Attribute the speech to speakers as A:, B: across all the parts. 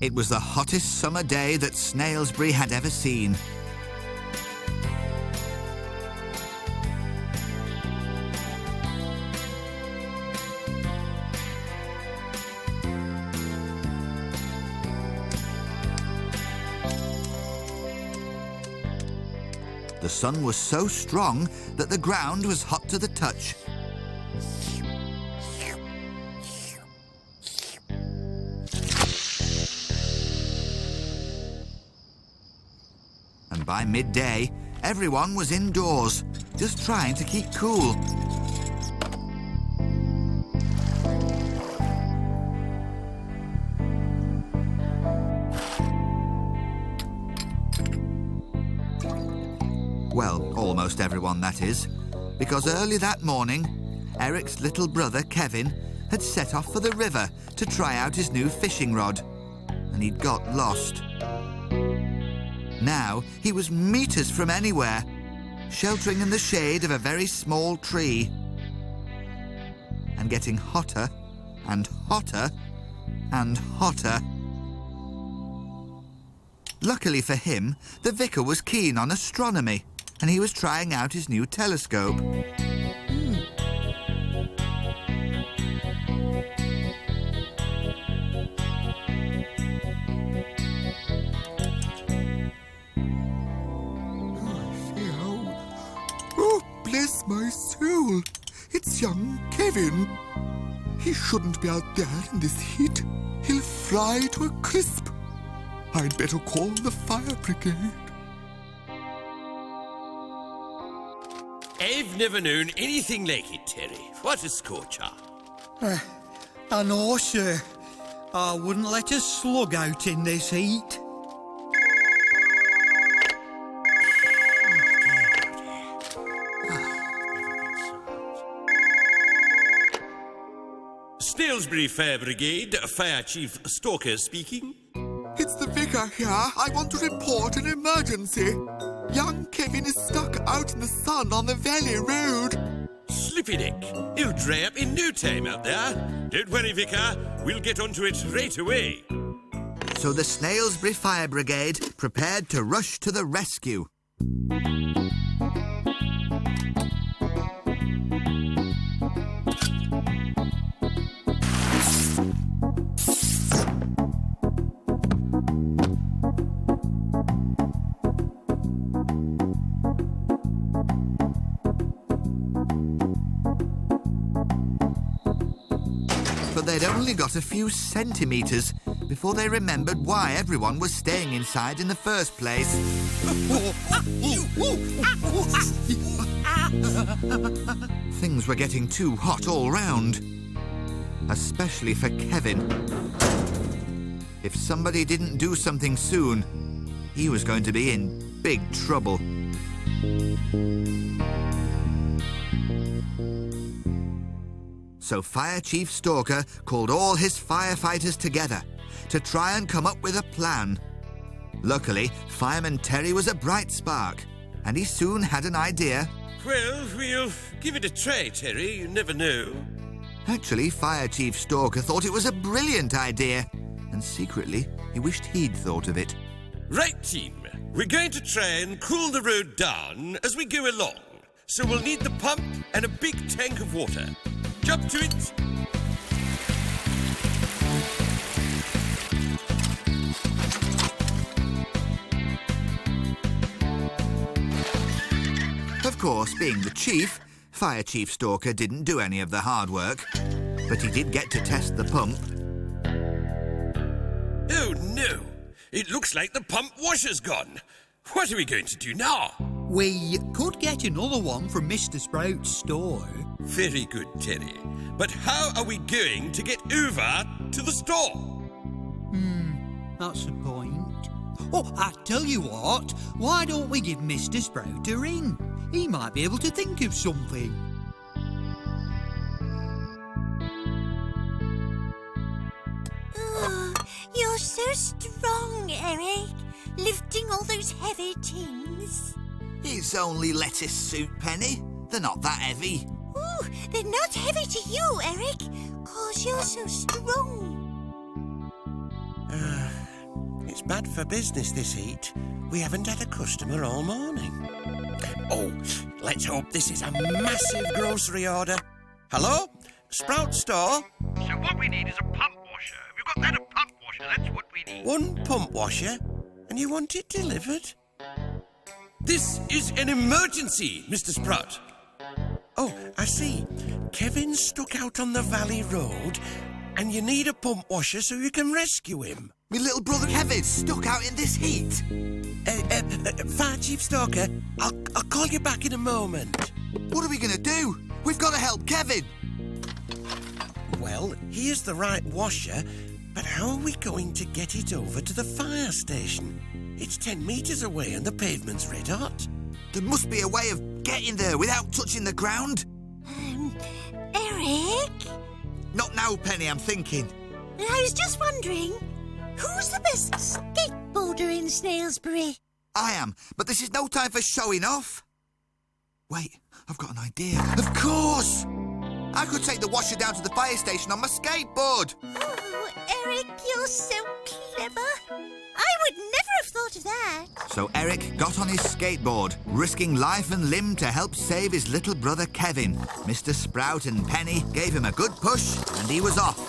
A: It was the hottest summer day that Snailsbury had ever seen. The sun was so strong that the ground was hot to the touch. And by midday, everyone was indoors, just trying to keep cool. Well, almost everyone, that is, because early that morning, Eric's little brother, Kevin, had set off for the river to try out his new fishing rod, and he'd got lost. Now he was meters from anywhere, sheltering in the shade of a very small tree, and getting hotter and hotter and hotter. Luckily for him, the Vicar was keen on astronomy, and he was trying out his new telescope.
B: Oh, bless my soul! It's young Kevin. He shouldn't be out there in this heat. He'll fry to a crisp. I'd better call the fire brigade.
C: I've never known anything like it, Terry. What a scorcher.
D: I know, sir. I wouldn't let a slug out in this heat.
C: Snailsbury Fire Brigade, Fire Chief Stalker speaking.
B: It's the Vicar here. I want to report an emergency. Young Kevin is stuck out in the sun on the valley road.
C: Slippy Dick. He'll dry up in no time out there. Don't worry, Vicar. We'll get onto it right away.
A: So the Snailsbury Fire Brigade prepared to rush to the rescue. But they'd only got a few centimetres before they remembered why everyone was staying inside in the first place. Things were getting too hot all round, especially for Kevin. If somebody didn't do something soon, he was going to be in big trouble. So Fire Chief Stalker called all his firefighters together to try and come up with a plan. Luckily, Fireman Terry was a bright spark, and he soon had an idea.
C: Well, we'll give it a try, Terry. You never know.
A: Actually, Fire Chief Stalker thought it was a brilliant idea, and secretly, he wished he'd thought of it.
C: Right, team. We're going to try and cool the road down as we go along. So we'll need the pump and a big tank of water. Jump to it.
A: Of course, being the chief, Fire Chief Stalker didn't do any of the hard work, but he did get to test the pump.
C: Oh, no. It looks like the pump washer's gone. What are we going to do now?
D: We could get another one from Mr. Sprout's store.
C: Very good, Terry. But how are we going to get over to the store?
D: That's the point. Oh, I tell you what, why don't we give Mr. Sprout a ring? He might be able to think of something.
E: Oh, you're so strong, Eric, lifting all those heavy tins.
A: It's only lettuce soup, Penny. They're not that heavy.
E: Ooh, they're not heavy to you, Eric, 'cause you're so strong.
C: bad for business, this heat. We haven't had a customer all morning. Oh, let's hope this is a massive grocery order. Hello? Sprout store?
F: So what we need is a pump washer. Have you got that, a pump washer? That's what we need.
C: One pump washer? And you want it delivered? This is an emergency, Mr. Sprout. Oh, I see. Kevin's stuck out on the valley road, and you need a pump washer so you can rescue him.
A: Me little brother Kevin's stuck out in this heat.
C: Fire Chief Stalker, I'll call you back in a moment.
A: What are we going to do? We've got to help Kevin.
C: Well, here's the right washer, but how are we going to get it over to the fire station? It's 10 metres away and the pavement's red hot.
A: There must be a way of getting there without touching the ground.
E: Eric?
A: Not now, Penny, I'm thinking.
E: I was just wondering, who's the best skateboarder in Snailsbury?
A: I am, but this is no time for showing off. Wait, I've got an idea. Of course! I could take the washer down to the fire station on my skateboard.
E: Oh, Eric, you're so clever. I would never have thought of that.
A: So Eric got on his skateboard, risking life and limb to help save his little brother Kevin. Mr. Sprout and Penny gave him a good push, and he was off.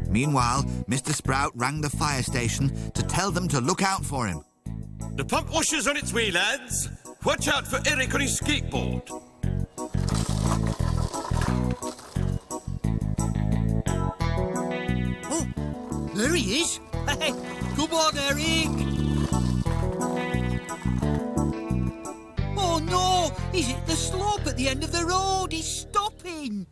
A: Meanwhile, Mr. Sprout rang the fire station to tell them to look out for him.
C: The pump washer's on its way, lads. Watch out for Eric on his skateboard.
D: Oh, there he is. Hey, come on, Eric. Oh, no, he's hit the slope at the end of the road. He's stopping.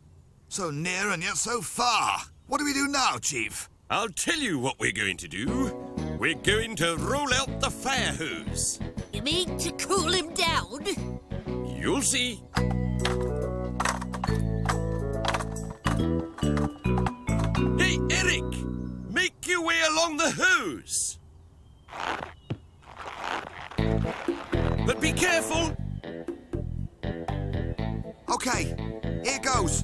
A: So near and yet so far. What do we do now, Chief?
C: I'll tell you what we're going to do. We're going to roll out the fire hose.
E: You mean to cool him down?
C: You'll see. Hey, Eric! Make your way along the hose. But be careful.
A: Okay, here goes.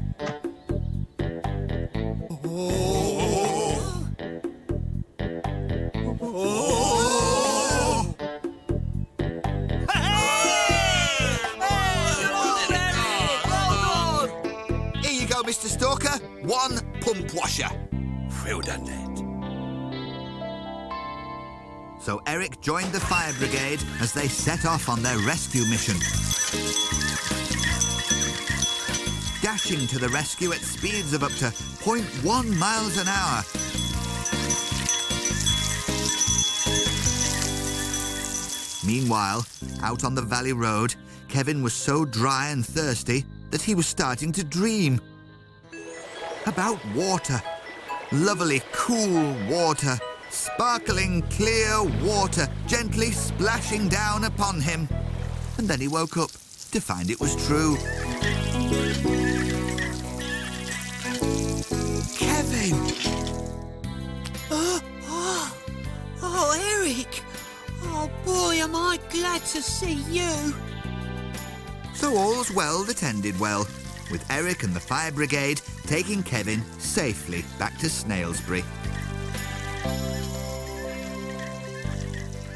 A: Here you go, Mr. Stalker. One pump washer.
C: Well done, lad.
A: So Eric joined the fire brigade as they set off on their rescue mission. Dashing to the rescue at speeds of up to 0.1 miles an hour. Meanwhile, out on the valley road, Kevin was so dry and thirsty that he was starting to dream about water. Lovely, cool water. Sparkling, clear water gently splashing down upon him. And then he woke up to find it was true. Kevin!
D: Oh, Eric. Oh, boy, am I glad to see you.
A: So all's well that ended well, with Eric and the fire brigade taking Kevin safely back to Snailsbury.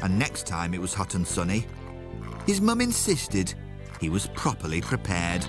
A: And next time it was hot and sunny, his mum insisted he was properly prepared.